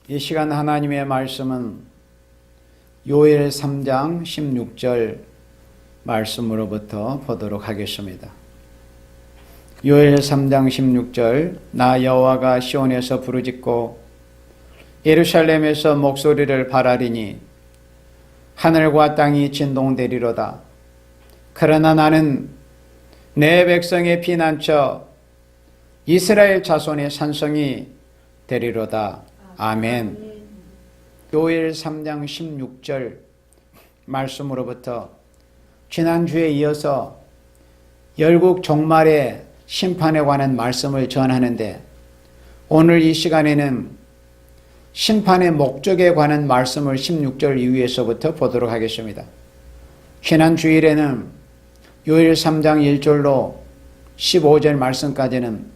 이 시간 하나님의 말씀은 요엘 3장 16절 말씀으로부터 보도록 하겠습니다. 요엘 3장 16절 나 여호와가 시온에서 부르짖고 예루살렘에서 목소리를 발하리니 하늘과 땅이 진동되리로다. 그러나 나는 내 백성의 피난처 이스라엘 자손의 산성이 되리로다. 아멘. 요엘 3장 16절 말씀으로부터 지난주에 이어서 열국 종말의 심판에 관한 말씀을 전하는데, 오늘 이 시간에는 심판의 목적에 관한 말씀을 16절 이후에서부터 보도록 하겠습니다. 지난 주일에는 요엘 3장 1절로 15절 말씀까지는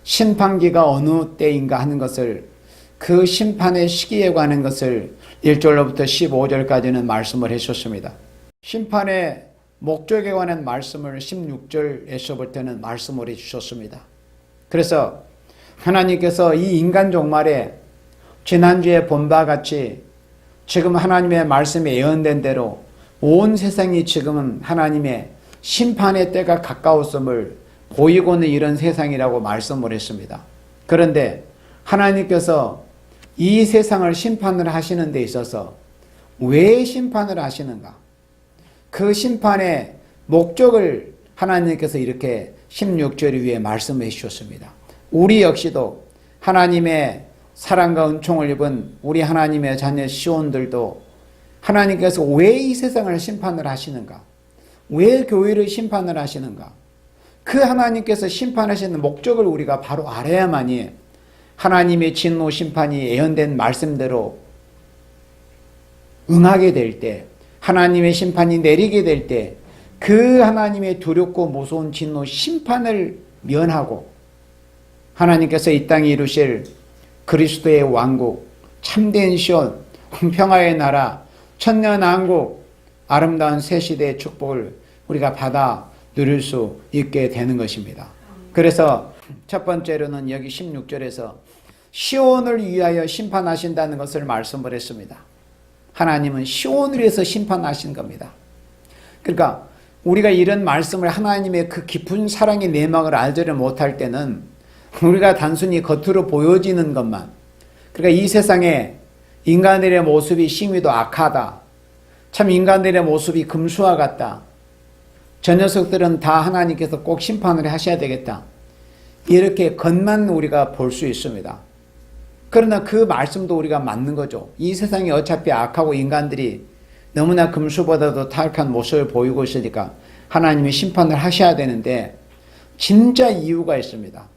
심판기가 어느 때인가 하는 것을, 그 심판의 시기에 관한 것을 1절로부터 15절까지는 말씀을 해주셨습니다. 심판의 목적에 관한 말씀을 16절에서부터는 말씀을 해주셨습니다. 그래서 하나님께서 이 인간 종말에 지난주에 본 바와 같이 지금 하나님의 말씀에 예언된 대로 온 세상이 지금은 하나님의 심판의 때가 가까웠음을 보이고는 이런 세상이라고 말씀을 했습니다. 그런데 하나님께서 이 세상을 심판을 하시는 데 있어서 왜 심판을 하시는가? 그 심판의 목적을 하나님께서 이렇게 16절 위에 말씀해 주셨습니다. 우리 역시도 하나님의 사랑과 은총을 입은 우리 하나님의 자녀 시온들도 하나님께서 왜 이 세상을 심판을 하시는가? 왜 교회를 심판을 하시는가? 그 하나님께서 심판하시는 목적을 우리가 바로 알아야만이 하나님의 진노 심판이 예언된 말씀대로 응하게 될 때, 하나님의 심판이 내리게 될 때 그 하나님의 두렵고 무서운 진노 심판을 면하고 하나님께서 이 땅에 이루실 그리스도의 왕국, 참된 시온, 평화의 나라, 천년왕국, 아름다운 새 시대의 축복을 우리가 받아 누릴 수 있게 되는 것입니다. 그래서 첫 번째로는 여기 16절에서 시온을 위하여 심판하신다는 것을 말씀을 했습니다. 하나님은 시온을 위해서 심판하신 겁니다. 그러니까 우리가 이런 말씀을, 하나님의 그 깊은 사랑의 내막을 알지를 못할 때는 우리가 단순히 겉으로 보여지는 것만, 그러니까 이 세상에 인간들의 모습이 심히도 악하다, 참 인간들의 모습이 금수와 같다, 저 녀석들은 다 하나님께서 꼭 심판을 하셔야 되겠다, 이렇게 겉만 우리가 볼 수 있습니다. 그러나 그 말씀도 우리가 맞는 거죠. 이 세상이 어차피 악하고 인간들이 너무나 금수보다도 타락한 모습을 보이고 있으니까 하나님이 심판을 하셔야 되는데, 진짜 이유가 있습니다.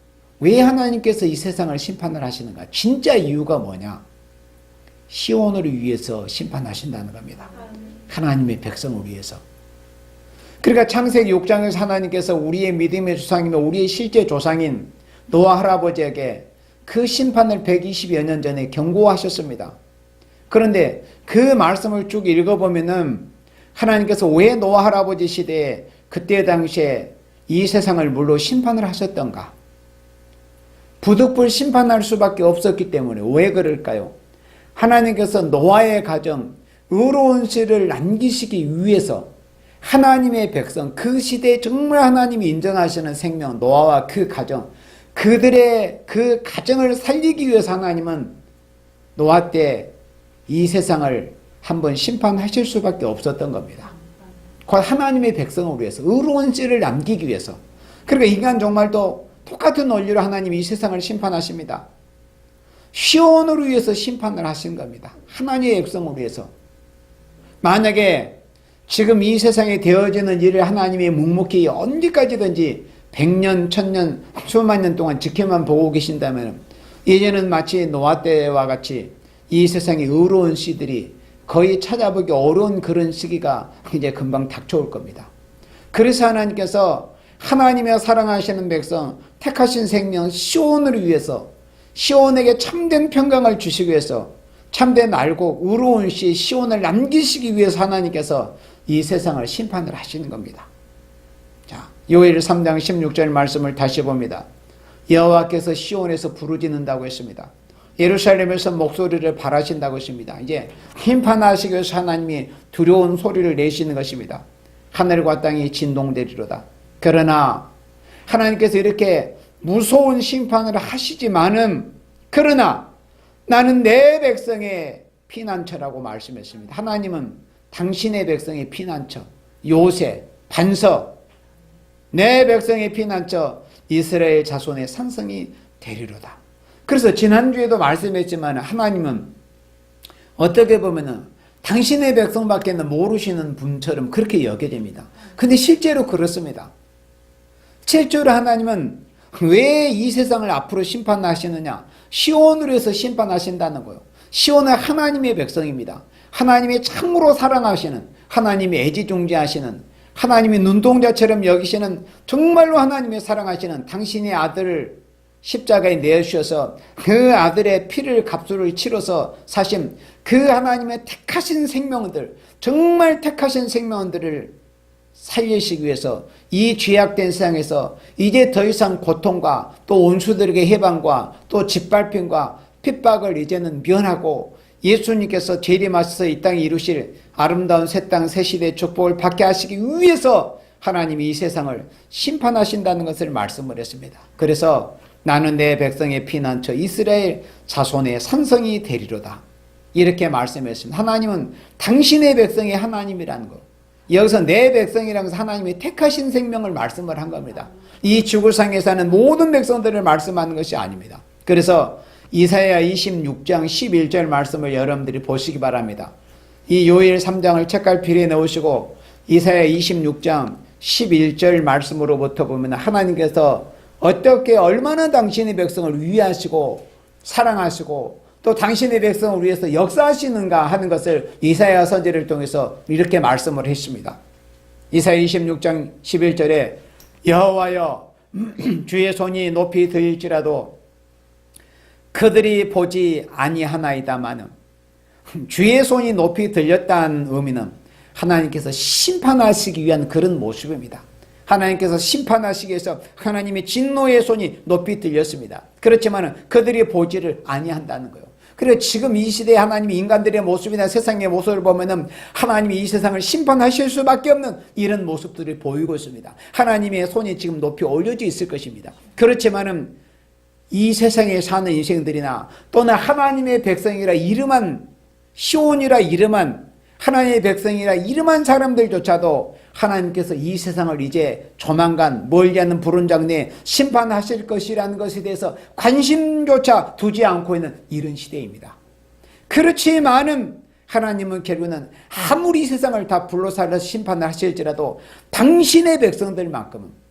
왜 하나님께서 이 세상을 심판을 하시는가? 진짜 이유가 뭐냐? 시온을 위해서 심판하신다는 겁니다. 하나님의 백성을 위해서. 그러니까 창세기 6장에서 하나님께서 우리의 믿음의 조상이며 우리의 실제 조상인 노아 할아버지에게 그 심판을 120여 년 전에 경고하셨습니다. 그런데 그 말씀을 쭉 읽어보면은 하나님께서 왜 노아 할아버지 시대에 그때 당시에 이 세상을 물로 심판을 하셨던가? 부득불 심판할 수밖에 없었기 때문에. 왜 그럴까요? 하나님께서 노아의 가정, 의로운 씨를 남기시기 위해서 하나님의 백성, 그 시대에 정말 하나님이 인정하시는 생명, 노아와 그 가정, 그들의 그 가정을 살리기 위해서 하나님은 노아 때 이 세상을 한번 심판하실 수밖에 없었던 겁니다. 곧 하나님의 백성을 위해서, 의로운 씨를 남기기 위해서. 그러니까 인간 정말도 똑같은 원리로 하나님이 이 세상을 심판하십니다. 시온을 위해서 심판을 하신 겁니다. 하나님의 백성을 위해서. 만약에 지금 이 세상에 되어지는 일을 하나님이 묵묵히 언제까지든지 100년, 1000년, 수만 년 동안 지켜만 보고 계신다면 이제는 마치 노아 때와 같이 이 세상의 의로운 씨들이 거의 찾아보기 어려운 그런 시기가 이제 금방 닥쳐올 겁니다. 그래서 하나님께서 하나님의 사랑하시는 백성, 택하신 생명 시온을 위해서, 시온에게 참된 평강을 주시기 위해서, 참된 알곡, 의로운 씨 시온을 남기시기 위해서 하나님께서 이 세상을 심판을 하시는 겁니다. 자, 요엘 3장 16절 말씀을 다시 봅니다. 여호와께서 시온에서 부르짖는다고 했습니다. 예루살렘에서 목소리를 발하신다고 했습니다. 이제 심판하시기 위해서 하나님이 두려운 소리를 내시는 것입니다. 하늘과 땅이 진동되리로다. 그러나 하나님께서 이렇게 무서운 심판을 하시지만은, 그러나 나는 내 백성의 피난처라고 말씀했습니다. 하나님은 당신의 백성의 피난처, 요새, 반석, 내 백성의 피난처, 이스라엘 자손의 산성이 되리로다. 그래서 지난주에도 말씀했지만 하나님은 어떻게 보면은 당신의 백성밖에는 모르시는 분처럼 그렇게 여겨집니다. 근데 실제로 그렇습니다. 실제로 하나님은 왜 이 세상을 앞으로 심판하시느냐? 시온으로 해서 심판하신다는 거예요. 시온은 하나님의 백성입니다. 하나님이 참으로 사랑하시는, 하나님이 애지중지하시는, 하나님이 눈동자처럼 여기시는, 정말로 하나님이 사랑하시는 당신의 아들을 십자가에 내주셔서 그 아들의 피를 값으로 치러서 사신 그 하나님의 택하신 생명들, 정말 택하신 생명들을 살리시기 위해서 이 죄악된 세상에서 이제 더 이상 고통과 또 원수들에게 해방과 또 짓밟힘과 핍박을 이제는 면하고 예수님께서 재림하셔서 이 땅에 이루실 아름다운 새 땅 새 시대의 축복을 받게 하시기 위해서 하나님이 이 세상을 심판하신다는 것을 말씀을 했습니다. 그래서 나는 내 백성의 피난처 이스라엘 자손의 산성이 되리로다, 이렇게 말씀했습니다. 하나님은 당신의 백성의 하나님이라는 것, 여기서 내 백성이라는 것은 하나님이 택하신 생명을 말씀을 한 겁니다. 이 지구상에 사는 모든 백성들을 말씀하는 것이 아닙니다. 그래서 이사야 26장 11절 말씀을 여러분들이 보시기 바랍니다. 이 요엘 3장을 책갈피리에 넣으시고 이사야 26장 11절 말씀으로부터 보면 하나님께서 어떻게 얼마나 당신의 백성을 위하시고 사랑하시고 또 당신의 백성을 위해서 역사하시는가 하는 것을 이사야 선지를 통해서 이렇게 말씀을 했습니다. 이사야 26장 11절에 여호와여 주의 손이 높이 들일지라도 그들이 보지 아니하나이다마는, 주의 손이 높이 들렸다는 의미는 하나님께서 심판하시기 위한 그런 모습입니다. 하나님께서 심판하시기 위해서 하나님의 진노의 손이 높이 들렸습니다. 그렇지만 그들이 보지를 아니한다는 거예요. 그래서 지금 이 시대에 하나님이 인간들의 모습이나 세상의 모습을 보면은 하나님이 이 세상을 심판하실 수밖에 없는 이런 모습들이 보이고 있습니다. 하나님의 손이 지금 높이 올려져 있을 것입니다. 그렇지만은 이 세상에 사는 인생들이나 또는 하나님의 백성이라 이름한, 시온이라 이름한, 하나님의 백성이라 이름한 사람들조차도 하나님께서 이 세상을 이제 조만간 멀지 않은 푸른 장래에 심판하실 것이라는 것에 대해서 관심조차 두지 않고 있는 이런 시대입니다. 그렇지만은 하나님은 결국은 아무리 세상을 다 불러살려서 심판을 하실지라도 당신의 백성들만큼은,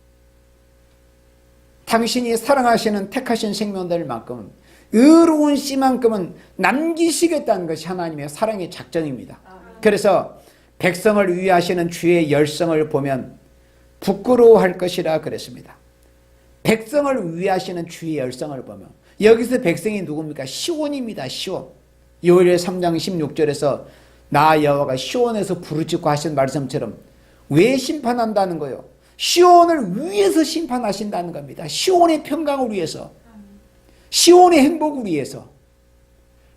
당신이 사랑하시는 택하신 생명들만큼은, 의로운 씨만큼은 남기시겠다는 것이 하나님의 사랑의 작정입니다. 그래서 백성을 위하시는 주의 열성을 보면 부끄러워할 것이라 그랬습니다. 백성을 위하시는 주의 열성을 보면, 여기서 백성이 누굽니까? 시온입니다. 시온. 요엘 3장 16절에서 나 여호와가 시온에서 부르짖고 하신 말씀처럼 왜 심판한다는 거예요? 시온을 위해서 심판하신다는 겁니다. 시온의 평강을 위해서, 시온의 행복을 위해서,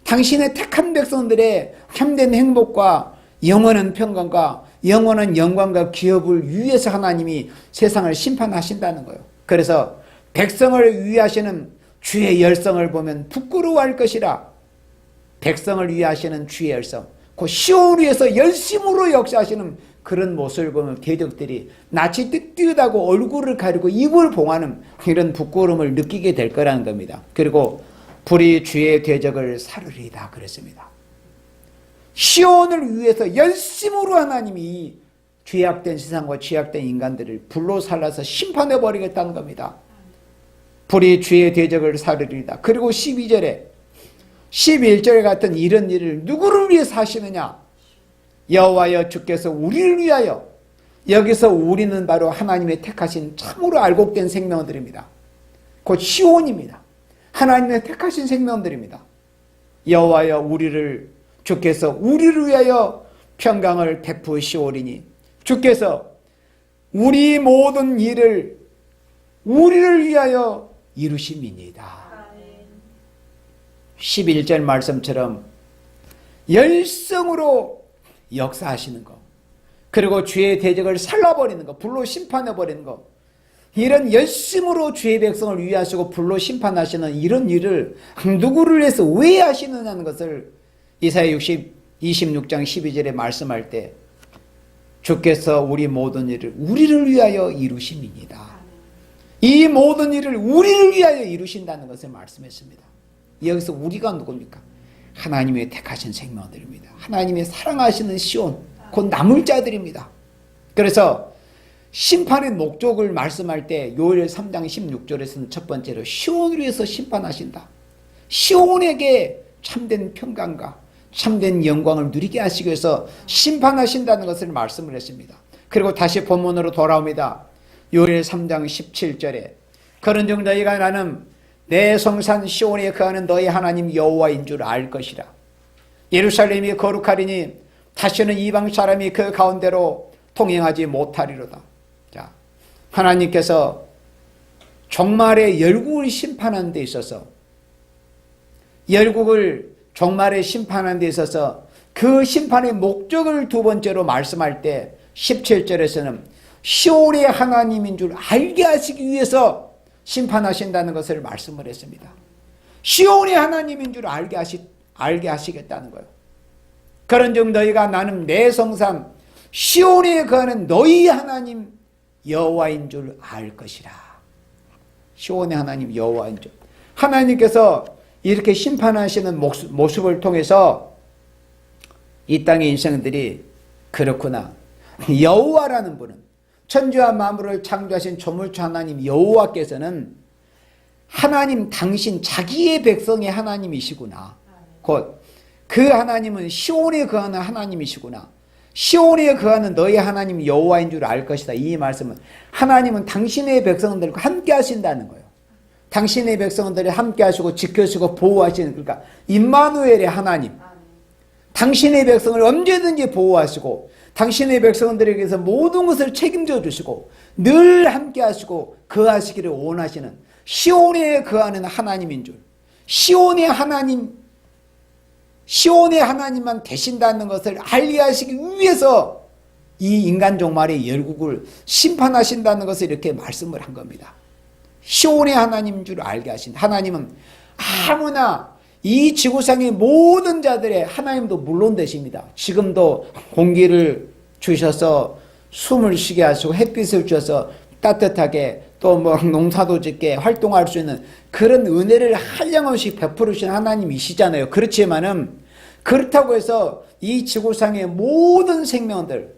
당신의 택한 백성들의 참된 행복과 영원한 평강과 영원한 영광과 기업을 위해서 하나님이 세상을 심판하신다는 거예요. 그래서 백성을 위하시는 주의 열성을 보면 부끄러워할 것이라. 백성을 위하시는 주의 열성, 그 시온을 위해서 열심으로 역사하시는 그런 모습을 보면 대적들이 낯이 뜨뜻하고 얼굴을 가리고 입을 봉하는 이런 부끄러움을 느끼게 될 거라는 겁니다. 그리고 불이 주의 대적을 사르리이다 그랬습니다. 시온을 위해서 열심으로 하나님이 죄악된 세상과 죄악된 인간들을 불로 살라서 심판해 버리겠다는 겁니다. 불이 주의 대적을 사르리이다. 그리고 12절에 11절 같은 이런 일을 누구를 위해서 하시느냐? 여호와여 주께서 우리를 위하여. 여기서 우리는 바로 하나님의 택하신 참으로 알곡된 생명들입니다. 곧 시온입니다. 하나님의 택하신 생명들입니다. 여호와여 주께서 우리를 위하여 평강을 베푸시오리니, 주께서 우리 모든 일을 우리를 위하여 이루심이니이다. 11절 말씀처럼 열성으로 역사하시는 것, 그리고 죄의 대적을 살라버리는 것, 불로 심판해버리는 것, 이런 열심으로 죄의 백성을 위하시고 불로 심판하시는 이런 일을 누구를 위해서 왜 하시느냐는 것을 이사야 26장 12절에 말씀할 때 주께서 우리 모든 일을 우리를 위하여 이루심이니이다. 이 모든 일을 우리를 위하여 이루신다는 것을 말씀했습니다. 여기서 우리가 누굽니까? 하나님의 택하신 생명들입니다. 하나님의 사랑하시는 시온, 곧 남을 자들입니다. 그래서 심판의 목적을 말씀할 때 요엘 3장 16절에서는 첫 번째로 시온을 위해서 심판하신다. 시온에게 참된 평강과 참된 영광을 누리게 하시기 위해서 심판하신다는 것을 말씀을 했습니다. 그리고 다시 본문으로 돌아옵니다. 요엘 3장 17절에 그런즉 너희가 나는 내 성산 시온에 거하는 너희 하나님 여호와인 줄 알 것이라. 예루살렘이 거룩하리니 다시는 이방 사람이 그 가운데로 통행하지 못하리로다. 자, 하나님께서 종말의 열국을 심판하는 데 있어서 열국을 종말의 심판하는 데 있어서 그 심판의 목적을 두 번째로 말씀할 때 17절에서는 시온의 하나님인 줄 알게 하시기 위해서 심판하신다는 것을 말씀을 했습니다. 시온의 하나님인 줄 알게 하시겠다는 거예요. 그런즉 너희가 나는 내 성산 시온에 거하는 너희 하나님 여호와인 줄 알 것이라. 시온의 하나님 여호와인 줄. 하나님께서 이렇게 심판하시는 모습을 통해서 이 땅의 인생들이 그렇구나. 여호와라는 분은 천지와 만물을 창조하신 조물주 하나님 여호와께서는 하나님 당신 자기의 백성의 하나님이시구나. 곧 그 하나님은 시온에 거하는 하나님이시구나. 시온에 거하는 너희 하나님 여호와인 줄 알 것이다. 이 말씀은 하나님은 당신의 백성들과 함께 하신다는 거예요. 당신의 백성들을 함께 하시고 지켜주시고 보호하시는, 그러니까 임마누엘의 하나님, 당신의 백성을 언제든지 보호하시고 당신의 백성들에게서 모든 것을 책임져 주시고 늘 함께 하시고 거하시기를 원하시는 시온에 거하는 하나님인 줄, 시온의 하나님만 되신다는 것을 알게 하시기 위해서 이 인간 종말의 열국을 심판하신다는 것을 이렇게 말씀을 한 겁니다. 시온의 하나님인 줄 알게 하신 하나님은 아무나 이 지구상의 모든 자들의 하나님도 물론 되십니다. 지금도 공기를 주셔서 숨을 쉬게 하시고 햇빛을 주셔서 따뜻하게 또 뭐 농사도 짓게 활동할 수 있는 그런 은혜를 한량없이 베풀으신 하나님이시잖아요. 그렇지만은 그렇다고 해서 이 지구상의 모든 생명들,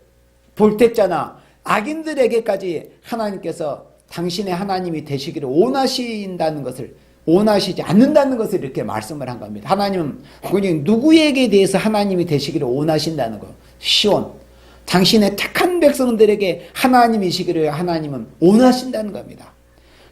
볼택자나 악인들에게까지 하나님께서 당신의 하나님이 되시기를 원하신다는 것을, 원하시지 않는다는 것을 이렇게 말씀을 한 겁니다. 하나님은 그냥 누구에게 대해서 하나님이 되시기를 원하신다는 거. 시온, 당신의 택한 백성들에게 하나님이시기를 하나님은 원하신다는 겁니다.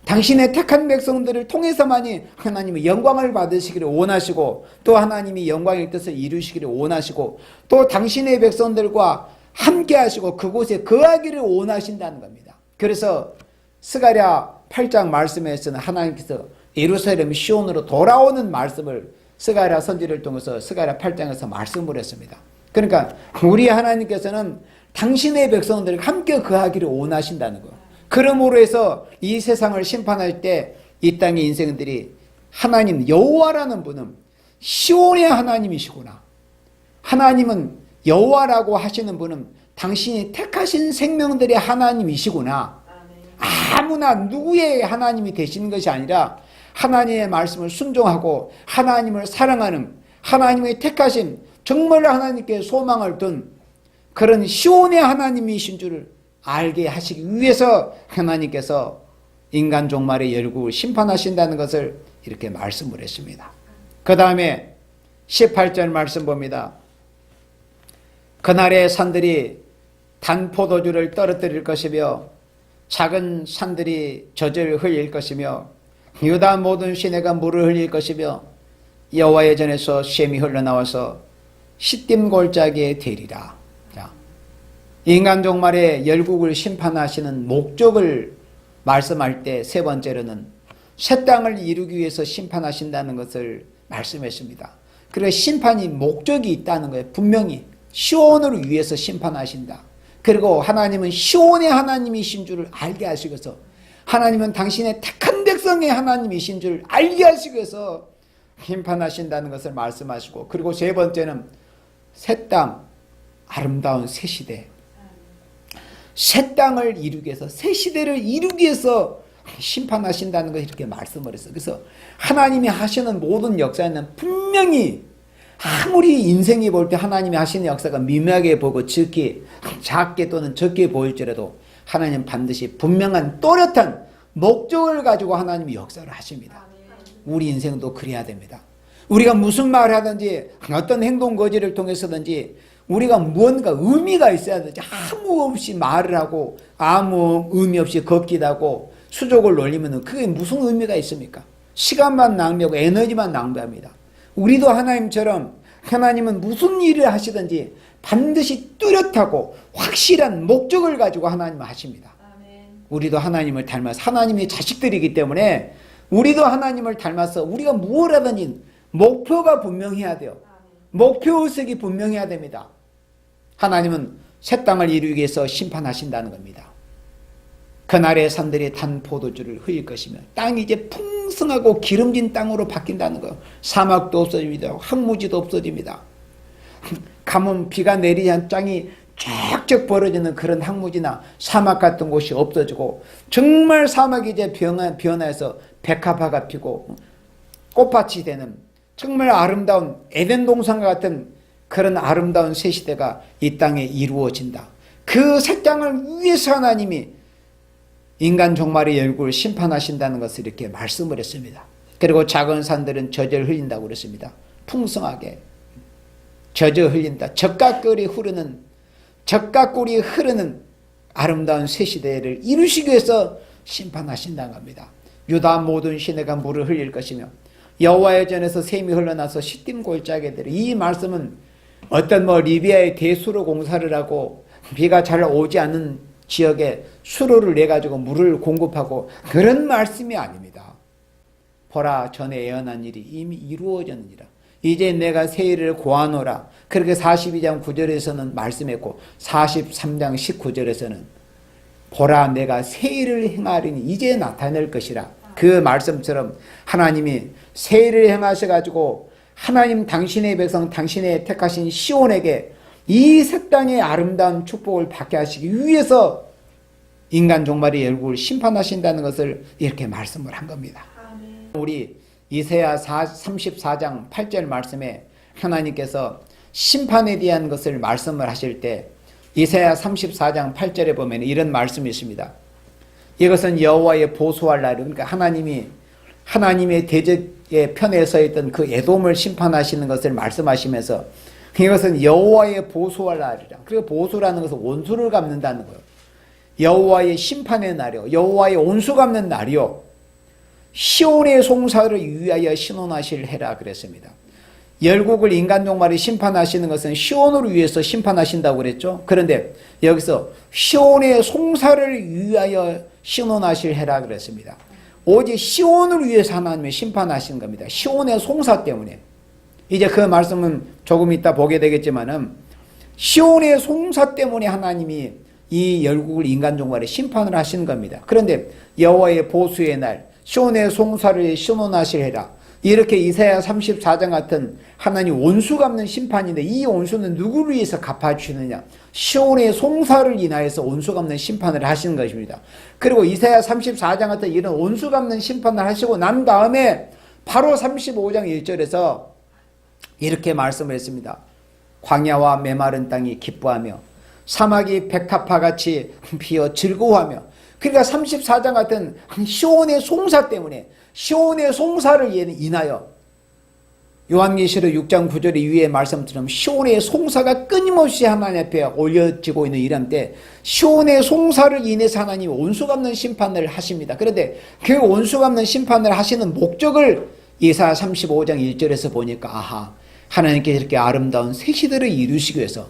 당신의 택한 백성들을 통해서만이 하나님의 영광을 받으시기를 원하시고 또 하나님이 영광의 뜻을 이루시기를 원하시고 또 당신의 백성들과 함께 하시고 그곳에 거하기를 원하신다는 겁니다. 그래서 스가랴 8장 말씀에서는 하나님께서 예루살렘 시온으로 돌아오는 말씀을 스가랴 선지를 통해서 스가랴 8장에서 말씀을 했습니다. 그러니까 우리 하나님께서는 당신의 백성들과 함께 거하기를 원하신다는 거예요. 그러므로 해서 이 세상을 심판할 때 이 땅의 인생들이 하나님 여호와라는 분은 시온의 하나님이시구나. 하나님은 여호와라고 하시는 분은 당신이 택하신 생명들의 하나님이시구나. 아무나 누구의 하나님이 되시는 것이 아니라 하나님의 말씀을 순종하고 하나님을 사랑하는 하나님의 택하신 정말 하나님께 소망을 둔 그런 시온의 하나님이신 줄을 알게 하시기 위해서 하나님께서 인간 종말의 열국을 심판하신다는 것을 이렇게 말씀을 했습니다. 그 다음에 18절 말씀 봅니다. 그날의 산들이 단 포도주를 떨어뜨릴 것이며 작은 산들이 젖을 흘릴 것이며 유다 모든 시내가 물을 흘릴 것이며 여호와의 전에서 샘이 흘러나와서 시딤 골짜기에 되리라. 자, 인간 종말의 열국을 심판하시는 목적을 말씀할 때 세 번째로는 새 땅을 이루기 위해서 심판하신다는 것을 말씀했습니다. 그리고 심판이 목적이 있다는 거예요. 분명히 시온을 위해서 심판하신다. 그리고 하나님은 시온의 하나님이신 줄을 알게 하시기 위해서, 하나님은 당신의 택한 백성의 하나님이신 줄을 알게 하시기 위해서 심판하신다는 것을 말씀하시고, 그리고 세 번째는 새 땅, 아름다운 새 시대, 새 땅을 이루기 위해서, 새 시대를 이루기 위해서 심판하신다는 것을 이렇게 말씀을 했어요. 그래서 하나님이 하시는 모든 역사에는 분명히, 아무리 인생이 볼 때 하나님이 하시는 역사가 미묘하게 보고 작게 또는 적게 보일지라도 하나님은 반드시 분명한 또렷한 목적을 가지고 하나님이 역사를 하십니다. 우리 인생도 그래야 됩니다. 우리가 무슨 말을 하든지 어떤 행동 거지를 통해서든지 우리가 무언가 의미가 있어야 되지, 아무 없이 말을 하고 아무 의미 없이 걷기도 하고 수족을 놀리면 그게 무슨 의미가 있습니까? 시간만 낭비하고 에너지만 낭비합니다. 우리도 하나님처럼, 하나님은 무슨 일을 하시든지 반드시 뚜렷하고 확실한 목적을 가지고 하나님은 하십니다. 우리도 하나님을 닮아서, 하나님의 자식들이기 때문에 우리도 하나님을 닮아서 우리가 무엇을 하든지 목표가 분명해야 돼요. 목표의식이 분명해야 됩니다. 하나님은 새 땅을 이루기 위해서 심판하신다는 겁니다. 그날의 산들이 단 포도주를 흘릴 것이며 땅이 이제 풍성하고 기름진 땅으로 바뀐다는 거예요. 사막도 없어집니다. 황무지도 없어집니다. 가뭄, 비가 내리지 않은 땅이 쫙쫙 벌어지는 그런 황무지나 사막 같은 곳이 없어지고, 정말 사막이 이제 변화해서 백합화가 피고 꽃밭이 되는 정말 아름다운 에덴 동산과 같은 그런 아름다운 새 시대가 이 땅에 이루어진다. 그 새 땅을 위해서 하나님이 인간 종말의 열국을 심판하신다는 것을 이렇게 말씀을 했습니다. 그리고 작은 산들은 젖을 흘린다고 그랬습니다. 풍성하게 젖을 흘린다. 젖과 꿀이 흐르는 아름다운 새 시대를 이루시기 위해서 심판하신다는 겁니다. 유다 모든 시내가 물을 흘릴 것이며 여호와의 전에서 샘이 흘러나서 시딤 골짜기에 되리. 이 말씀은 어떤 리비아의 대수로 공사를 하고 비가 잘 오지 않는 지역에 수로를 내가지고 물을 공급하고 그런 말씀이 아닙니다. 보라, 전에 예언한 일이 이미 이루어졌느니라. 이제 내가 새 일을 고하노라. 그렇게 42장 9절에서는 말씀했고 43장 19절에서는 보라, 내가 새 일을 행하리니 이제 나타낼 것이라. 그 말씀처럼 하나님이 새 일을 행하셔가지고 하나님 당신의 백성, 당신의 택하신 시온에게 이 새 땅의 아름다운 축복을 받게 하시기 위해서 인간 종말의 열국을 심판하신다는 것을 이렇게 말씀을 한 겁니다. 우리 이사야 34장 8절 말씀에 하나님께서 심판에 대한 것을 말씀을 하실 때 이사야 34장 8절에 보면 이런 말씀이 있습니다. 이것은 여호와의 보수할 날, 그러니까 하나님의 대적의 편에 서 있던 그 에돔을 심판하시는 것을 말씀하시면서 이것은 여호와의 보수할 날이라. 그리고 보수라는 것은 원수를 갚는다는 거예요. 여호와의 심판의 날이요, 여호와의 원수 갚는 날이요, 시온의 송사를 위하여 신원하실 해라 그랬습니다. 열국을 인간 종말에 심판하시는 것은 시온을 위해서 심판하신다고 그랬죠. 그런데 여기서 시온의 송사를 위하여 신원하실 해라 그랬습니다. 오직 시온을 위해서 하나님이 심판하시는 겁니다. 시온의 송사 때문에. 이제 그 말씀은 조금 이따 보게 되겠지만은 시온의 송사 때문에 하나님이 이 열국을 인간 종말에 심판을 하시는 겁니다. 그런데 여호와의 보수의 날, 시온의 송사를 신원하실 해라. 이렇게 이사야 34장 같은 하나님 원수 갚는 심판인데 이 원수는 누구를 위해서 갚아주시느냐? 시온의 송사를 인하여서 원수 갚는 심판을 하시는 것입니다. 그리고 이사야 34장 같은 이런 원수 갚는 심판을 하시고 난 다음에 바로 35장 1절에서 이렇게 말씀을 했습니다. 광야와 메마른 땅이 기뻐하며 사막이 백합화같이 피어 즐거워하며. 그러니까 34장 같은 시온의 송사 때문에, 시온의 송사를 인하여 요한계시록 6장 9절의 위에 말씀처럼 시온의 송사가 끊임없이 하나님 앞에 올려지고 있는 이런 때 시온의 송사를 인해서 하나님이 원수 갚는 심판을 하십니다. 그런데 그 원수 갚는 심판을 하시는 목적을 이사야 35장 1절에서 보니까 아하, 하나님께서 이렇게 아름다운 새 시대를 이루시기 위해서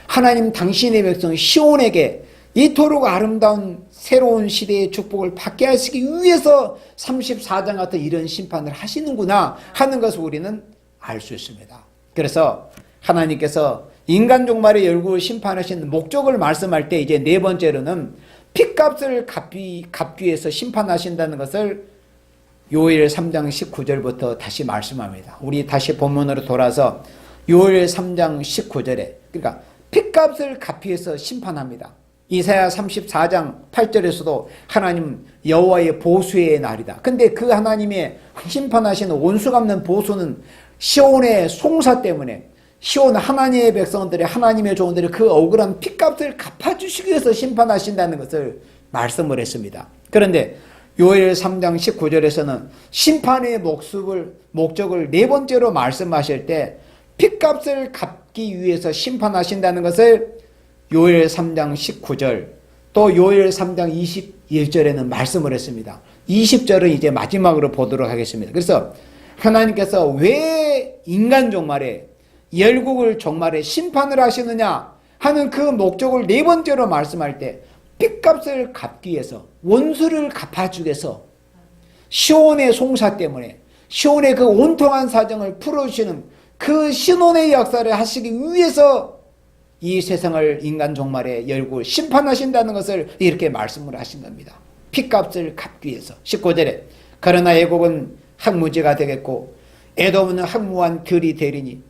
하나님 당신의 백성 시온에게 이토록 아름다운 새로운 시대의 축복을 받게 하시기 위해서 34장 같은 이런 심판을 하시는구나 하는 것을 우리는 알 수 있습니다. 그래서 하나님께서 인간 종말의 열국을 심판하시는 목적을 말씀할 때 이제 네 번째로는 핏값을 갚기 위해서 심판하신다는 것을 요엘 3장 19절부터 다시 말씀합니다. 우리 다시 본문으로 돌아서 요엘 3장 19절에 그러니까 핏값을 갚기 위해서 심판합니다. 이사야 34장 8절에서도 하나님 여호와의 보수의 날이다. 근데 그 하나님의 심판하시는 원수 갚는 보수는 시온의 송사 때문에 시온 하나님의 백성들이 하나님의 종들이 그 억울한 핏값을 갚아주시기 위해서 심판하신다는 것을 말씀을 했습니다. 그런데 요엘 3장 19절에서는 심판의 목적을 네 번째로 말씀하실 때 핏값을 갚기 위해서 심판하신다는 것을 요엘 3장 19절 또 요엘 3장 21절에는 말씀을 했습니다. 20절은 이제 마지막으로 보도록 하겠습니다. 그래서 하나님께서 왜 인간 종말에 열국을 종말에 심판을 하시느냐 하는 그 목적을 네 번째로 말씀할 때 핏값을 갚기 위해서 원수를 갚아주기 위해서 시온의 송사 때문에 시온의 그 온통한 사정을 풀어주시는 그 신혼의 역사를 하시기 위해서 이 세상을 인간 종말에 열고 심판하신다는 것을 이렇게 말씀을 하신 겁니다. 핏값을 갚기 위해서. 19절에 그러나 애국은 항무지가 되겠고 에돔은 항무한 들이 되리니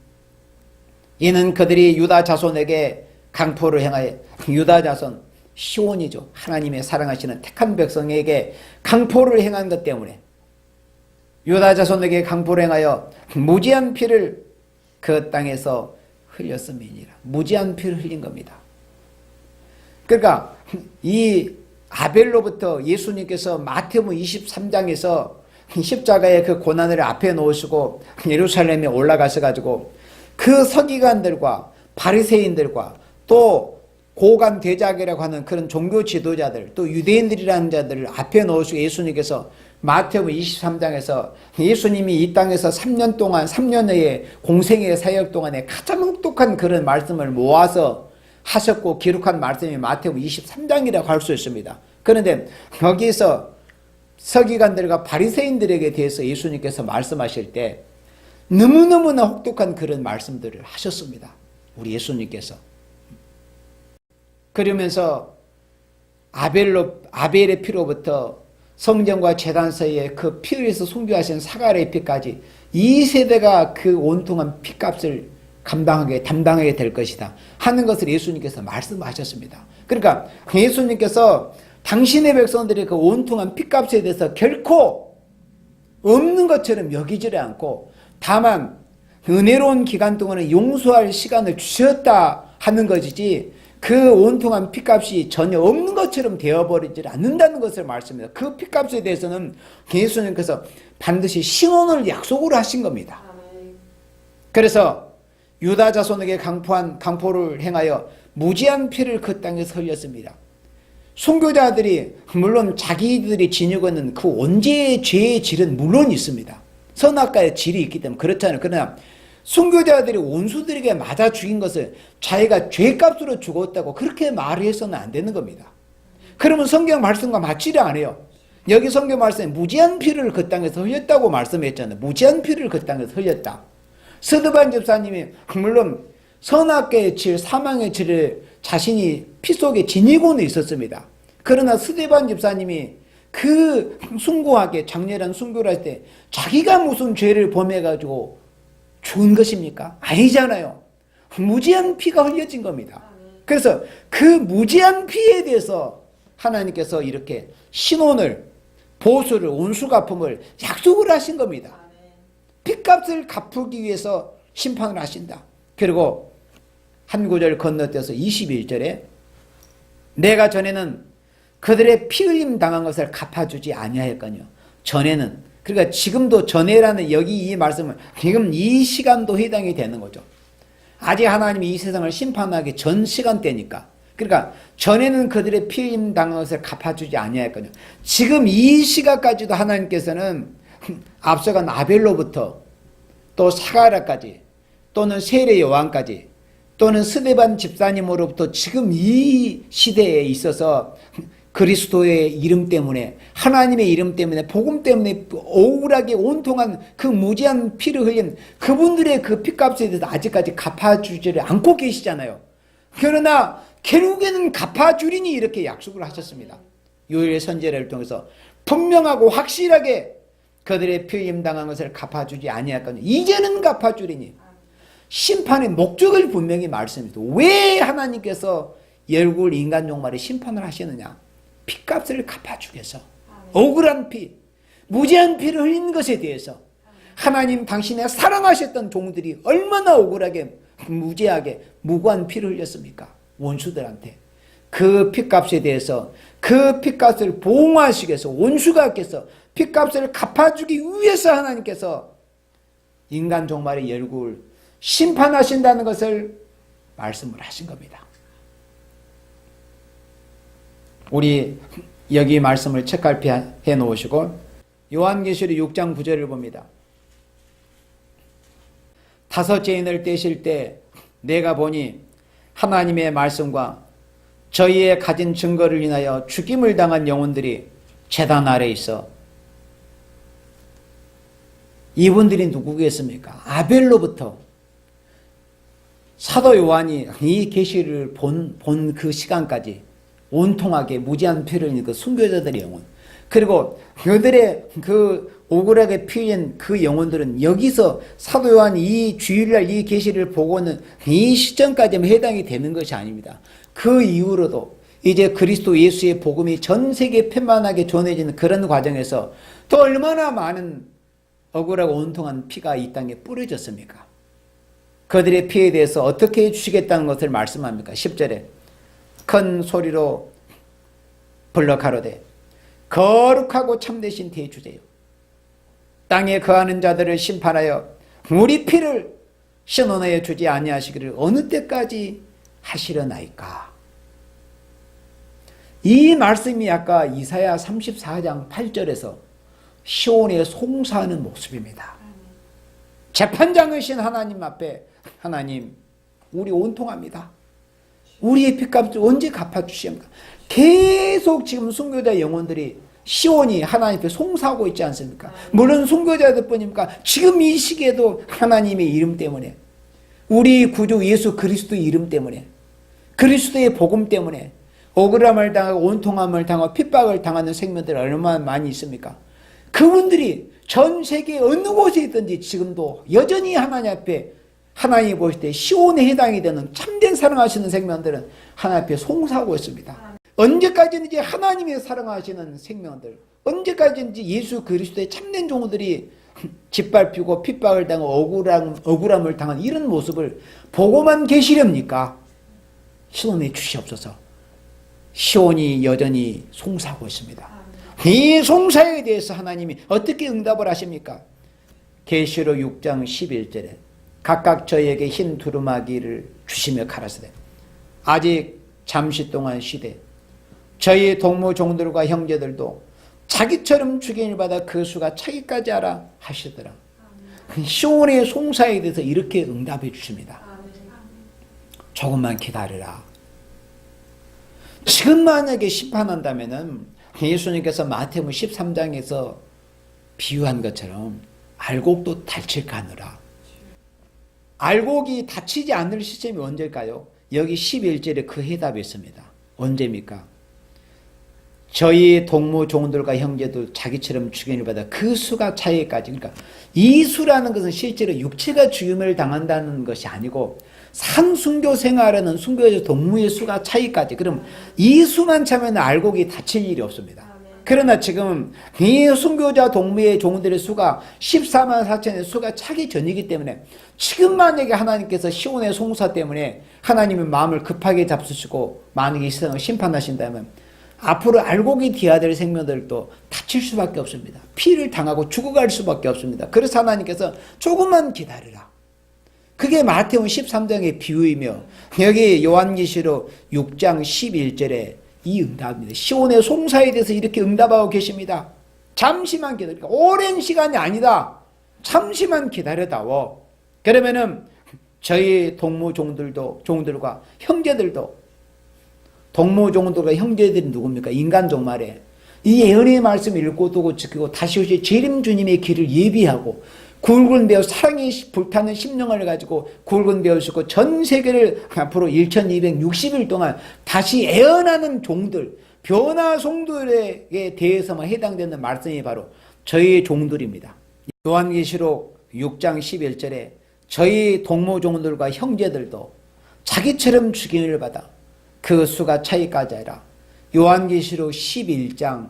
이는 그들이 유다 자손에게 강포를 행하여 유다 자손 시온이죠. 하나님의 사랑하시는 택한 백성에게 강포를 행한 것 때문에 유다 자손에게 강포를 행하여 무지한 피를 그 땅에서 흘렸음이니라. 무지한 피를 흘린 겁니다. 그러니까 이 아벨로부터 예수님께서 마태복음 23장에서 십자가의 그 고난을 앞에 놓으시고 예루살렘에 올라가셔가지고 그 서기관들과 바리새인들과 또 고관 대작이라고 하는 그런 종교 지도자들 또 유대인들이라는 자들을 앞에 놓으시고 예수님께서 마태복음 23장에서 예수님이 이 땅에서 3년 동안 3년의 공생의 사역 동안에 가장 똑똑한 그런 말씀을 모아서 하셨고 기록한 말씀이 마태복음 23장이라고 할 수 있습니다. 그런데 거기서 서기관들과 바리새인들에게 대해서 예수님께서 말씀하실 때 너무너무나 혹독한 그런 말씀들을 하셨습니다. 우리 예수님께서. 그러면서 아벨의 피로부터 성전과 제단 사이에 그 피 흘려서 순교하신 사가랴의 피까지 이 세대가 그 온통한 피값을 담당하게 될 것이다 하는 것을 예수님께서 말씀하셨습니다. 그러니까 예수님께서 당신의 백성들의 그 온통한 피값에 대해서 결코 없는 것처럼 여기지를 않고 다만 은혜로운 기간 동안에 용서할 시간을 주셨다 하는 것이지 그 온통한 핏값이 전혀 없는 것처럼 되어버리지 않는다는 것을 말씀합니다. 그 핏값에 대해서는 예수님께서 반드시 신원을 약속으로 하신 겁니다. 그래서 유다 자손에게 강포를 행하여 무지한 피를 그 땅에서 흘렸습니다. 순교자들이 물론 자기들이 지니고 있는 그 원죄의 죄의 질은 물론 있습니다. 선악과의 질이 있기 때문에 그렇잖아요. 그러나 순교자들이 원수들에게 맞아 죽인 것을 자기가 죄값으로 죽었다고 그렇게 말해서는 안 되는 겁니다. 그러면 성경 말씀과 맞지를 않아요. 여기 성경 말씀에 무지한 피를 그 땅에서 흘렸다고 말씀했잖아요. 무지한 피를 그 땅에서 흘렸다. 스드반 집사님이 물론 선악과의 질, 사망의 질을 자신이 피 속에 지니고는 있었습니다. 그러나 스데반 집사님이 그 숭고하게 장렬한 순교를 할 때 자기가 무슨 죄를 범해가지고 죽은 것입니까? 아니잖아요. 무지한 피가 흘려진 겁니다. 그래서 그 무지한 피에 대해서 하나님께서 이렇게 신원을 보수를 온수갚음을 약속을 하신 겁니다. 핏값을 갚기 위해서 심판을 하신다. 그리고 한 구절 건너뛰어서 21절에 내가 전에는 그들의 피 흘림 당한 것을 갚아주지 아니하였거니와 전에는 그러니까 지금도 전에라는 여기 이 말씀은 지금 이 시간도 해당이 되는 거죠. 아직 하나님이 이 세상을 심판하기 전 시간대니까. 그러니까 전에는 그들의 피 흘림 당한 것을 갚아주지 아니하였거니와 지금 이 시간까지도 하나님께서는 앞서간 아벨로부터 또 사가랴까지 또는 세례 요한까지 또는 스데반 집사님으로부터 지금 이 시대에 있어서 그리스도의 이름 때문에, 하나님의 이름 때문에, 복음 때문에 억울하게 온통한 그 무지한 피를 흘린 그분들의 그 피값에 대해서 아직까지 갚아주지를 않고 계시잖아요. 그러나 결국에는 갚아주리니 이렇게 약속을 하셨습니다. 요엘 선지자를 통해서 분명하고 확실하게 그들의 피 흘림 당한 것을 갚아주지 아니할거니 이제는 갚아주리니. 심판의 목적을 분명히 말씀합니다. 왜 하나님께서 열골 인간 종말에 심판을 하시느냐? 피값을 갚아주기 위해서. 억울한 피, 무지한 피를 흘린 것에 대해서 하나님 당신의 사랑하셨던 종들이 얼마나 억울하게, 무지하게, 무고한 피를 흘렸습니까? 원수들한테. 그 피값에 대해서, 그 피값을 보응하시기 위해서, 원수가께서 피값을 갚아주기 위해서 하나님께서 인간 종말의 열골 심판하신다는 것을 말씀을 하신 겁니다. 우리 여기 말씀을 책갈피해 놓으시고 요한계시록 6장 9절을 봅니다. 다섯 죄인을 떼실 때 내가 보니 하나님의 말씀과 저희의 가진 증거를 인하여 죽임을 당한 영혼들이 제단 아래 있어. 이분들이 누구겠습니까? 아벨로부터 사도 요한이 이 계시를 본 그 시간까지 온통하게 무지한 피를 흘린 그 순교자들의 영혼, 그리고 그들의 그 억울하게 피인 그 영혼들은 여기서 사도 요한이 이 주일날 이 계시를 보고는 이 시점까지만 해당이 되는 것이 아닙니다. 그 이후로도 이제 그리스도 예수의 복음이 전 세계에 편만하게 전해지는 그런 과정에서 또 얼마나 많은 억울하고 온통한 피가 이 땅에 뿌려졌습니까? 그들의 피에 대해서 어떻게 해주시겠다는 것을 말씀합니까? 10절에 큰 소리로 불러 가로되 거룩하고 참되신 대주제요, 땅에 거하는 자들을 심판하여 우리 피를 신원하여 주지 아니하시기를 어느 때까지 하시려나이까. 이 말씀이 아까 이사야 34장 8절에서 시온에 송사하는 모습입니다. 재판장이신 하나님 앞에, 하나님 우리 온통합니다. 우리의 핏값을 언제 갚아주시옵니까? 계속 지금 순교자 영혼들이 시온이 하나님 앞에 송사하고 있지 않습니까? 물론 순교자들 뿐입니까? 지금 이 시기에도 하나님의 이름 때문에, 우리 구주 예수 그리스도의 이름 때문에, 그리스도의 복음 때문에 억울함을 당하고 온통함을 당하고 핍박을 당하는 생명들이 얼마나 많이 있습니까? 그분들이 전 세계 어느 곳에 있든지 지금도 여전히 하나님 앞에, 하나님이 보실 때 시온에 해당이 되는 참된 사랑하시는 생명들은 하나님 앞에 송사하고 있습니다. 언제까지든지 하나님의 사랑하시는 생명들, 언제까지든지 예수 그리스도의 참된 종들이 짓밟히고 핍박을 당하고 억울함을 당한 이런 모습을 보고만 계시렵니까? 시온에 주시옵소서. 시온이 여전히 송사하고 있습니다. 이 송사에 대해서 하나님이 어떻게 응답을 하십니까? 계시록 6장 11절에 각각 저희에게 흰 두루마기를 주시며 가라사대 아직 잠시 동안 쉬되 저희 동무 종들과 형제들도 자기처럼 죽임을 받아 그 수가 차기까지 하라 하시더라. 시온의 송사에 대해서 이렇게 응답해 주십니다. 조금만 기다리라. 지금 만약에 심판한다면은 예수님께서 마태복음 13장에서 비유한 것처럼 알곡도 다칠까 하느라. 알곡이 다치지 않을 시점이 언제일까요? 여기 11절에 그 해답이 있습니다. 언제입니까? 저희 동무 종들과 형제들 자기처럼 죽임을 받아 그 수가 차이까지. 그러니까 이 수라는 것은 실제로 육체가 죽임을 당한다는 것이 아니고 산순교 생활하는 순교자 동무의 수가 차이까지. 그럼 이 수만 차면 알곡이 다칠 일이 없습니다. 그러나 지금 이 순교자 동무의 종들의 수가 14만 4천의 수가 차기 전이기 때문에 지금 만약에 하나님께서 시온의 송사 때문에 하나님의 마음을 급하게 잡수시고 만약에 이 세상을 심판하신다면 앞으로 알곡이 되어야 될 생명들도 다칠 수밖에 없습니다. 피를 당하고 죽어갈 수밖에 없습니다. 그래서 하나님께서 조금만 기다리라. 그게 마태복음 13장의 비유이며 여기 요한계시록 6장 11절에 이 응답입니다. 시온의 송사에 대해서 이렇게 응답하고 계십니다. 잠시만 기다려. 오랜 시간이 아니다. 잠시만 기다려다오. 그러면은 저희 종들과 형제들도, 동무종들과 형제들이 누굽니까? 인간 종말에 이 예언의 말씀을 읽고 두고 지키고 다시 오실 재림 주님의 길을 예비하고 굵은 배우 사랑이 불타는 심령을 가지고 굵은 배우 싣고 전 세계를 앞으로 1260일 동안 다시 애언하는 종들, 변화 종들에 대해서만 해당되는 말씀이 바로 저희 종들입니다. 요한계시록 6장 11절에 저희 동무종들과 형제들도 자기처럼 죽임을 받아 그 수가 차이까지 하라. 요한계시록 11장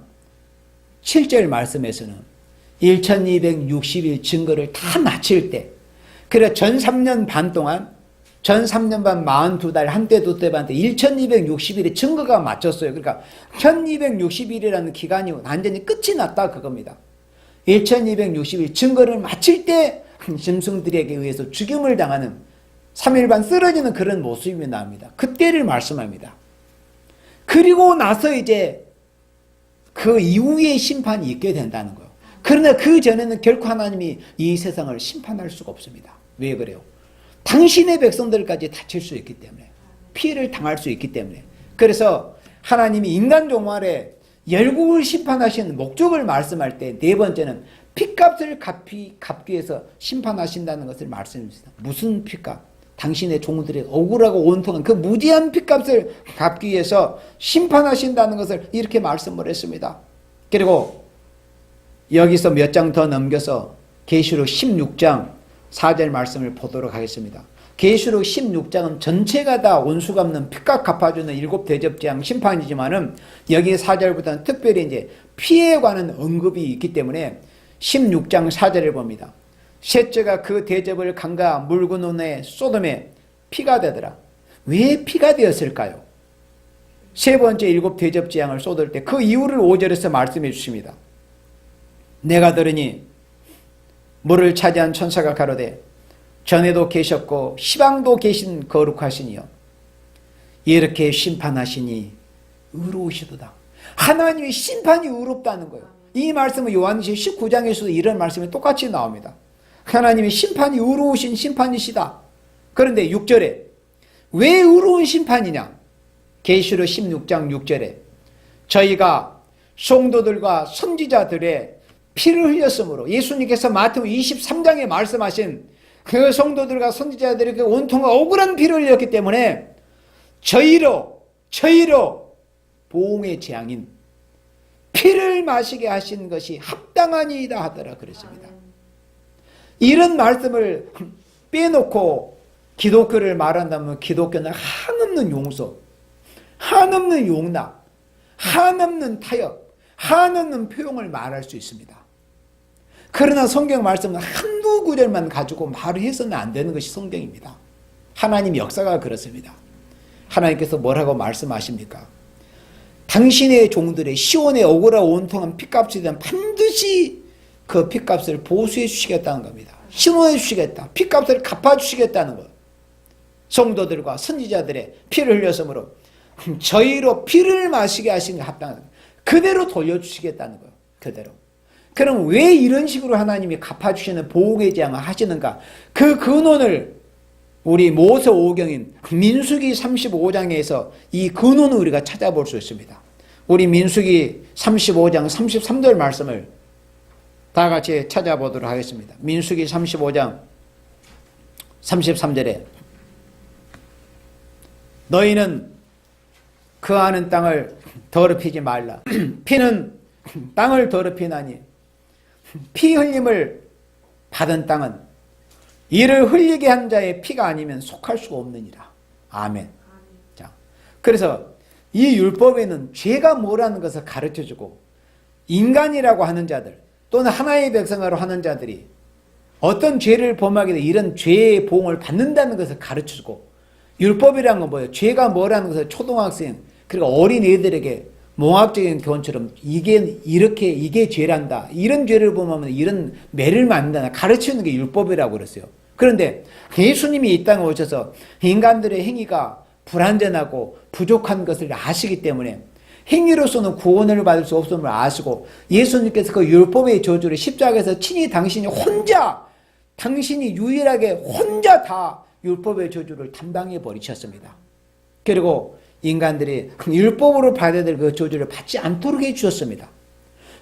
7절 말씀에서는 1260일 증거를 다 마칠 때, 그래 전 3년 반 동안, 전 3년 반 42달 한때 두때 반때 1260일의 증거가 마쳤어요. 그러니까 1260일이라는 기간이 완전히 끝이 났다 그겁니다. 1260일 증거를 마칠 때 짐승들에게 의해서 죽임을 당하는 3일 반 쓰러지는 그런 모습이 나옵니다. 그때를 말씀합니다. 그리고 나서 이제 그 이후에 심판이 있게 된다는 거예요. 그러나 그 전에는 결코 하나님이 이 세상을 심판할 수가 없습니다. 왜 그래요? 당신의 백성들까지 다칠 수 있기 때문에, 피해를 당할 수 있기 때문에. 그래서 하나님이 인간 종말에 열국을 심판하시는 목적을 말씀할 때 네 번째는 핏값을 갚기 위해서 심판하신다는 것을 말씀합니다. 무슨 핏값? 당신의 종들의 억울하고 온통한 그 무지한 핏값을 갚기 위해서 심판하신다는 것을 이렇게 말씀을 했습니다. 그리고 여기서 몇 장 더 넘겨서 계시록 16장 4절 말씀을 보도록 하겠습니다. 계시록 16장은 전체가 다 온수갚는 핏값 갚아주는 7 대접재앙 심판이지만은 여기 4절부터는 특별히 이제 피해에 관한 언급이 있기 때문에 16장 4절을 봅니다. 셋째가 그 대접을 강과 묽은 운에 소돔에 피가 되더라. 왜 피가 되었을까요? 세 번째 7 대접재앙을 쏟을 때 그 이유를 5절에서 말씀해 주십니다. 내가 들으니 물을 차지한 천사가 가로되 전에도 계셨고 시방도 계신 거룩하시니요 이렇게 심판하시니 의로우시도다. 하나님의 심판이 의롭다는 거예요. 이 말씀은 요한계시록 19장에서도 이런 말씀이 똑같이 나옵니다. 하나님의 심판이 의로우신 심판이시다. 그런데 6절에 왜 의로운 심판이냐? 계시록 16장 6절에 저희가 성도들과 선지자들의 피를 흘렸으므로, 예수님께서 마태복음 23장에 말씀하신 그 성도들과 선지자들의 그 온통한 억울한 피를 흘렸기 때문에 저희로 보응의 재앙인 피를 마시게 하신 것이 합당하니이다 하더라 그랬습니다. 이런 말씀을 빼놓고 기독교를 말한다면 기독교는 한없는 용서, 한없는 용납, 한없는 타협, 한없는 포용을 말할 수 있습니다. 그러나 성경 말씀은 한두 구절만 가지고 말을 해서는 안 되는 것이 성경입니다. 하나님 역사가 그렇습니다. 하나님께서 뭐라고 말씀하십니까? 당신의 종들의 시온의 억울하고 온통한 핏값에 대한 반드시 그 핏값을 보수해 주시겠다는 겁니다. 신호해 주시겠다. 핏값을 갚아 주시겠다는 것. 성도들과 선지자들의 피를 흘렸으므로 저희로 피를 마시게 하신 합당한 그대로 돌려주시겠다는 거예요. 그대로. 그럼 왜 이런 식으로 하나님이 갚아주시는 보응의 재앙을 하시는가? 그 근원을 우리 모세 5경인 민수기 35장에서 이 근원을 우리가 찾아볼 수 있습니다. 우리 민수기 35장 33절 말씀을 다 같이 찾아보도록 하겠습니다. 민수기 35장 33절에 너희는 거하는 땅을 더럽히지 말라. 피는 땅을 더럽히나니 피 흘림을 받은 땅은 이를 흘리게 한 자의 피가 아니면 속할 수가 없느니라. 아멘. 자, 그래서 이 율법에는 죄가 뭐라는 것을 가르쳐주고 인간이라고 하는 자들 또는 하나의 백성으로 하는 자들이 어떤 죄를 범하게 돼 이런 죄의 보응을 받는다는 것을 가르쳐주고 율법이라는 건 뭐예요? 죄가 뭐라는 것을 초등학생 그리고 어린 애들에게 몽학적인 교훈처럼 이게 죄란다. 이런 죄를 범하면 이런 매를 맞는다. 가르치는 게 율법이라고 그랬어요. 그런데 예수님이 이 땅에 오셔서 인간들의 행위가 불완전하고 부족한 것을 아시기 때문에 행위로서는 구원을 받을 수 없음을 아시고 예수님께서 그 율법의 저주를 십자가에서 친히 당신이 유일하게 혼자 다 율법의 저주를 담당해 버리셨습니다. 그리고 인간들이 율법으로 받아야 될 그 저주를 받지 않도록 해주셨습니다.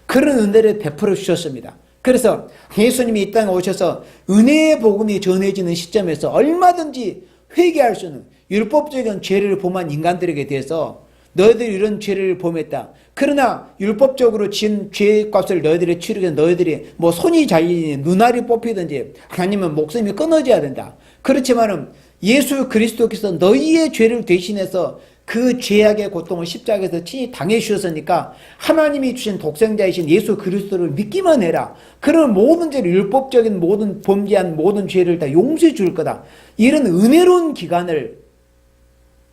그런 은혜를 베풀어 주셨습니다. 그래서 예수님이 이 땅에 오셔서 은혜의 복음이 전해지는 시점에서 얼마든지 회개할 수 있는 율법적인 죄를 범한 인간들에게 대해서 너희들이 이런 죄를 범했다. 그러나 율법적으로 지은 죄값을 너희들이 치르게 너희들이 뭐 손이 잘리니 눈알이 뽑히든지 아니면 목숨이 끊어져야 된다. 그렇지만은 예수 그리스도께서 너희의 죄를 대신해서 그 죄악의 고통을 십자가에서 친히 당해 주셨으니까 하나님이 주신 독생자이신 예수 그리스도를 믿기만 해라. 그런 모든 죄를 율법적인 모든 범죄한 모든 죄를 다 용서해 줄 거다. 이런 은혜로운 기간을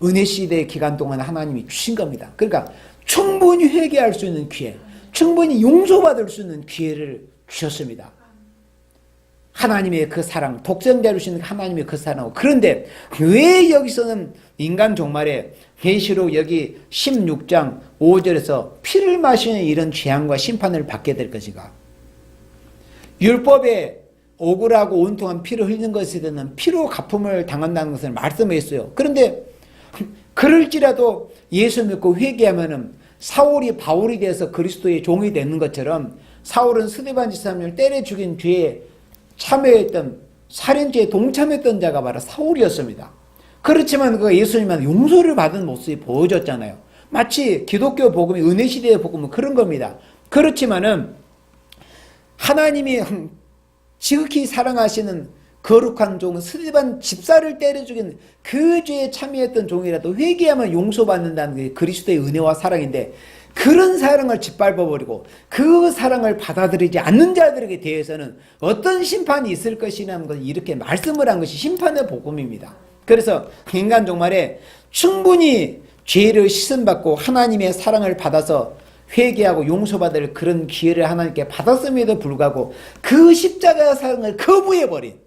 은혜 시대의 기간 동안 하나님이 주신 겁니다. 그러니까 충분히 회개할 수 있는 기회, 충분히 용서받을 수 있는 기회를 주셨습니다. 하나님의 그 사랑, 독생자로 주신 하나님의 그 사랑. 그런데 왜 여기서는 인간 종말에 계시록 여기 16장 5절에서 피를 마시는 이런 재앙과 심판을 받게 될 것인가? 율법에 억울하고 온통한 피를 흘리는 것에 대한 피로 갚음을 당한다는 것을 말씀했어요. 그런데 그럴지라도 예수 믿고 회개하면은 사울이 바울이 돼서 그리스도의 종이 되는 것처럼 사울은 스데반 지사님을 때려 죽인 죄에 참여했던 살인죄에 동참했던 자가 바로 사울이었습니다. 그렇지만 그 예수님한테 용서를 받은 모습이 보여졌잖아요. 마치 기독교 복음이 은혜 시대의 복음은 그런 겁니다. 그렇지만은 하나님이 지극히 사랑하시는 거룩한 종은 스데반 집사를 때려 죽인 그 죄에 참여했던 종이라도 회개하면 용서받는다는 게 그리스도의 은혜와 사랑인데 그런 사랑을 짓밟아버리고 그 사랑을 받아들이지 않는 자들에게 대해서는 어떤 심판이 있을 것이라는 것을 이렇게 말씀을 한 것이 심판의 복음입니다. 그래서 인간 종말에 충분히 죄를 씻음받고 하나님의 사랑을 받아서 회개하고 용서받을 그런 기회를 하나님께 받았음에도 불구하고 그 십자가의 사랑을 거부해버린,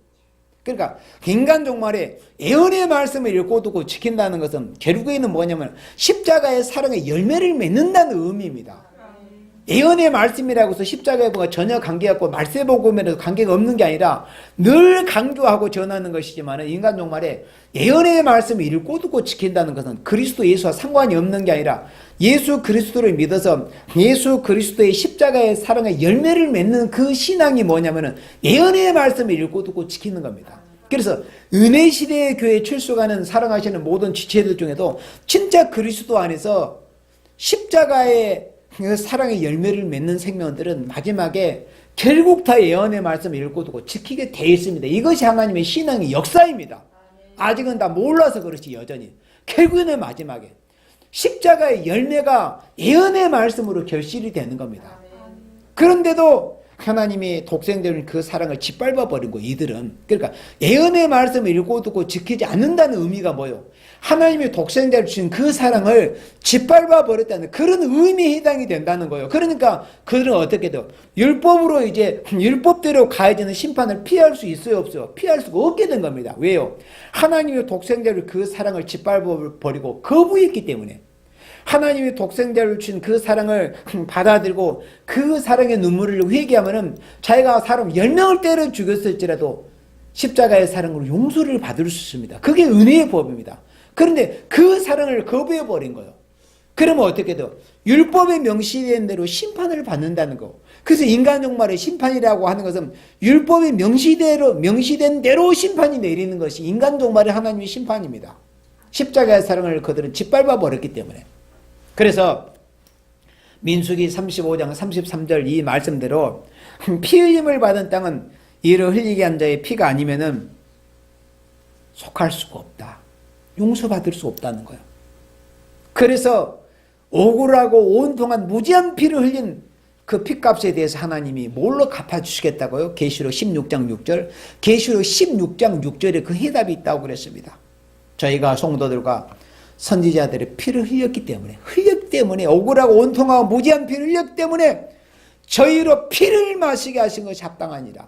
그러니까 인간 종말에 예언의 말씀을 읽고 두고 지킨다는 것은 결국에는 뭐냐면 십자가의 사랑의 열매를 맺는다는 의미입니다. 예언의 말씀이라고 해서 십자가의 복음과 전혀 관계가 없고 말세복음에도 관계가 없는 게 아니라 늘 강조하고 전하는 것이지만 인간 종말에 예언의 말씀을 읽고 듣고 지킨다는 것은 그리스도 예수와 상관이 없는 게 아니라 예수 그리스도를 믿어서 예수 그리스도의 십자가의 사랑의 열매를 맺는 그 신앙이 뭐냐면은 예언의 말씀을 읽고 듣고 지키는 겁니다. 그래서 은혜 시대의 교회에 출석하는 사랑하시는 모든 지체들 중에도 진짜 그리스도 안에서 십자가의 그 사랑의 열매를 맺는 생명들은 마지막에 결국 다 예언의 말씀을 읽고 두고 지키게 돼 있습니다. 이것이 하나님의 신앙의 역사입니다. 아직은 다 몰라서 그렇지 여전히. 결국에는 마지막에 십자가의 열매가 예언의 말씀으로 결실이 되는 겁니다. 그런데도 하나님이 독생자를 그 사랑을 짓밟아버리고 이들은, 그러니까 예언의 말씀을 읽고 듣고 지키지 않는다는 의미가 뭐예요? 하나님이 독생자를 주신 그 사랑을 짓밟아버렸다는 그런 의미에 해당이 된다는 거예요. 그러니까 그들은 어떻게 돼요? 율법으로 이제 율법대로 가해지는 심판을 피할 수 있어요, 없어요? 피할 수가 없게 된 겁니다. 왜요? 하나님이 독생자를 그 사랑을 짓밟아버리고 거부했기 때문에. 하나님이 독생자를 주신 그 사랑을 받아들이고 그 사랑의 눈물을 회개하면은 자기가 사람 10명을 때려 죽였을지라도 십자가의 사랑으로 용서를 받을 수 있습니다. 그게 은혜의 법입니다. 그런데 그 사랑을 거부해버린 거예요. 그러면 어떻게 돼요? 율법에 명시된 대로 심판을 받는다는 거. 그래서 인간 종말의 심판이라고 하는 것은 율법에 명시된 대로 심판이 내리는 것이 인간 종말의 하나님의 심판입니다. 십자가의 사랑을 그들은 짓밟아 버렸기 때문에. 그래서 민수기 35장 33절 이 말씀대로 피 흘림을 받은 땅은 이를 흘리게 한 자의 피가 아니면은 속할 수가 없다. 용서받을 수 없다는 거예요. 그래서 억울하고 온통한 무지한 피를 흘린 그 피값에 대해서 하나님이 뭘로 갚아주시겠다고요? 계시록 16장 6절. 계시록 16장 6절에 그 해답이 있다고 그랬습니다. 저희가 성도들과 선지자들의 피를 흘렸기 때문에 억울하고 온통하고 무지한 피를 흘렸기 때문에 저희로 피를 마시게 하신 것이 합당하니라.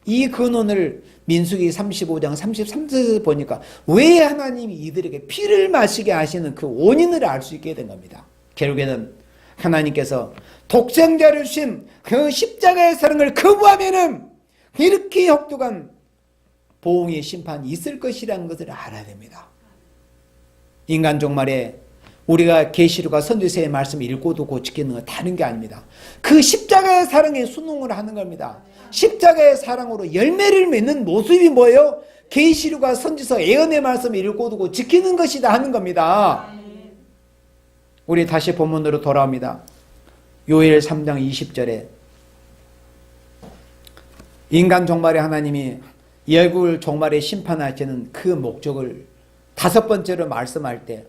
이 근원을 민수기 35장 33절에서 보니까 왜 하나님이 이들에게 피를 마시게 하시는 그 원인을 알 수 있게 된 겁니다. 결국에는 하나님께서 독생자를 주신 그 십자가의 사랑을 거부하면은 이렇게 혹독한 보응의 심판이 있을 것이라는 것을 알아야 됩니다. 인간 종말에 우리가 계시록과 선지서의 말씀을 읽고 듣고 지키는 건 다른 게 아닙니다. 그 십자가의 사랑에 순응을 하는 겁니다. 십자가의 사랑으로 열매를 맺는 모습이 뭐예요? 계시록과 선지서 예언의 말씀을 읽고 듣고 지키는 것이다 하는 겁니다. 우리 다시 본문으로 돌아옵니다. 요엘 3장 20절에 인간 종말에 하나님이 열굴 종말에 심판하시는 그 목적을 다섯 번째로 말씀할 때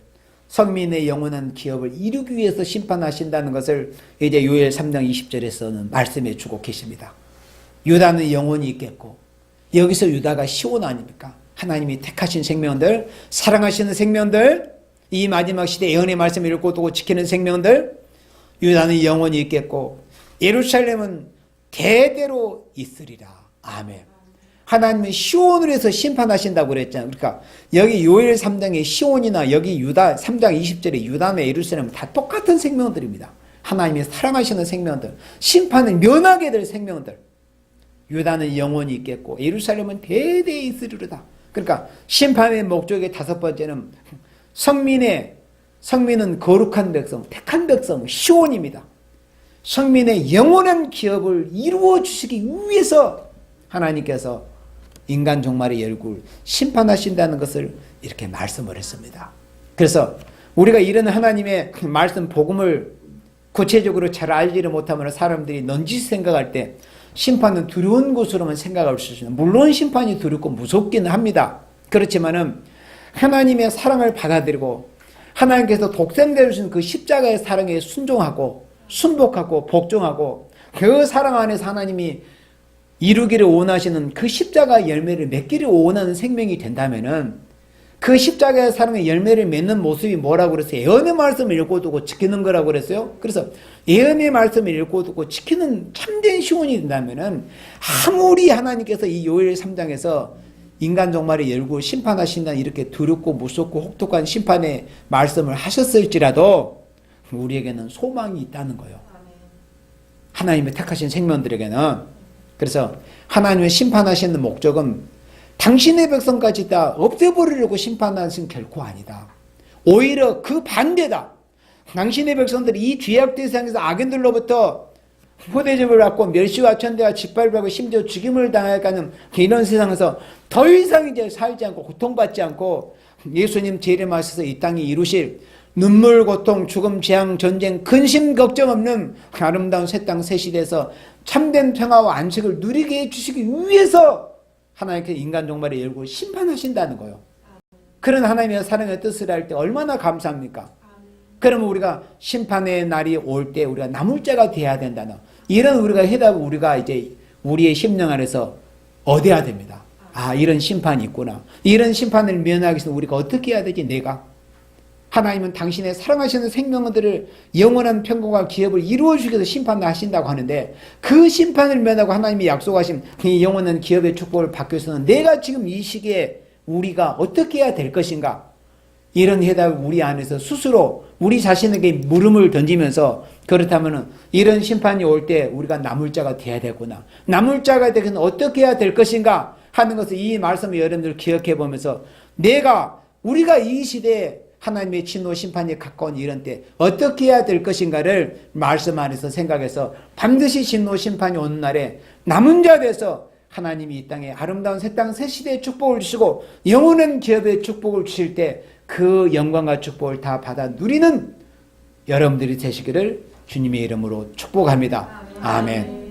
선민의 영원한 기업을 이루기 위해서 심판하신다는 것을 이제 요엘 3장 20절에서는 말씀해 주고 계십니다. 유다는 영원히 있겠고, 여기서 유다가 시온 아닙니까? 하나님이 택하신 생명들, 사랑하시는 생명들, 이 마지막 시대 예언의 말씀을 읽고 두고 지키는 생명들, 유다는 영원히 있겠고 예루살렘은 대대로 있으리라. 아멘. 하나님은 시온을 해서 심판하신다고 그랬잖아요. 그러니까 여기 요엘 3장의 시온이나 여기 유다 3장 20절의 유다나 예루살렘은 다 똑같은 생명들입니다. 하나님이 사랑하시는 생명들, 심판을 면하게 될 생명들. 유다는 영원히 있겠고 예루살렘은 대대히 있으리로다. 그러니까 심판의 목적의 다섯 번째는 성민은 거룩한 백성, 택한 백성, 시온입니다. 성민의 영원한 기업을 이루어 주시기 위해서 하나님께서 인간 종말의 열굴 심판하신다는 것을 이렇게 말씀을 했습니다. 그래서 우리가 이런 하나님의 말씀 복음을 구체적으로 잘 알지를 못하면 사람들이 넌지시 생각할 때 심판은 두려운 것으로만 생각할 수 있습니다. 물론 심판이 두렵고 무섭기는 합니다. 그렇지만은 하나님의 사랑을 받아들이고 하나님께서 독생자를 주신 그 십자가의 사랑에 순종하고 순복하고 복종하고 그 사랑 안에서 하나님이 이루기를 원하시는 그 십자가 열매를 맺기를 원하는 생명이 된다면은 그 십자가의 사랑의 열매를 맺는 모습이 뭐라고 그랬어요? 예언의 말씀을 읽고 두고 지키는 거라고 그랬어요. 그래서 예언의 말씀을 읽고 두고 지키는 참된 시온이 된다면은 아무리 하나님께서 이 요엘 3장에서 인간 종말의 열굴 심판하신다는 이렇게 두렵고 무섭고 혹독한 심판의 말씀을 하셨을지라도 우리에게는 소망이 있다는 거예요. 하나님의 택하신 생명들에게는. 그래서 하나님의 심판하시는 목적은 당신의 백성까지 다 없애버리려고 심판하신 결코 아니다. 오히려 그 반대다. 당신의 백성들이 이 죄악 대상에서 악인들로부터 포대접을 받고 멸시와 천대와 짓밟고 심지어 죽임을 당할까는 이런 세상에서 더 이상 이제 살지 않고 고통받지 않고 예수님 재림하셔서 이 땅에 이루실 눈물, 고통, 죽음, 재앙, 전쟁, 근심, 걱정 없는 아름다운 새 땅, 새 시대에서 참된 평화와 안식을 누리게 해주시기 위해서 하나님께서 인간 종말의 열고 심판하신다는 거예요. 그런 하나님의 사랑의 뜻을 할 때 얼마나 감사합니까? 그러면 우리가 심판의 날이 올 때 우리가 남을 자가 되어야 된다는 이런 우리가 해답을 우리가 이제 우리의 심령 안에서 얻어야 됩니다. 아, 이런 심판이 있구나. 이런 심판을 면하기 위해서 우리가 어떻게 해야 되지? 내가 하나님은 당신의 사랑하시는 생명들을 영원한 평강과 기업을 이루어 주기 위해서 심판을 하신다고 하는데 그 심판을 면하고 하나님이 약속하신 이 영원한 기업의 축복을 받기 위해서는 내가 지금 이 시기에 우리가 어떻게 해야 될 것인가? 이런 해답을 우리 안에서 스스로 우리 자신에게 물음을 던지면서 그렇다면 이런 심판이 올 때 우리가 남을 자가 되어야 되구나. 남을 자가 되기는 어떻게 해야 될 것인가 하는 것을 이 말씀을 여러분들 기억해 보면서 우리가 이 시대에 하나님의 진노 심판이 가까운 이런 때 어떻게 해야 될 것인가를 말씀 안에서 생각해서 반드시 진노 심판이 오는 날에 남은 자 돼서 하나님이 이 땅에 아름다운 새 땅 새 시대의 축복을 주시고 영원한 기업의 축복을 주실 때 그 영광과 축복을 다 받아 누리는 여러분들이 되시기를 주님의 이름으로 축복합니다. 아멘.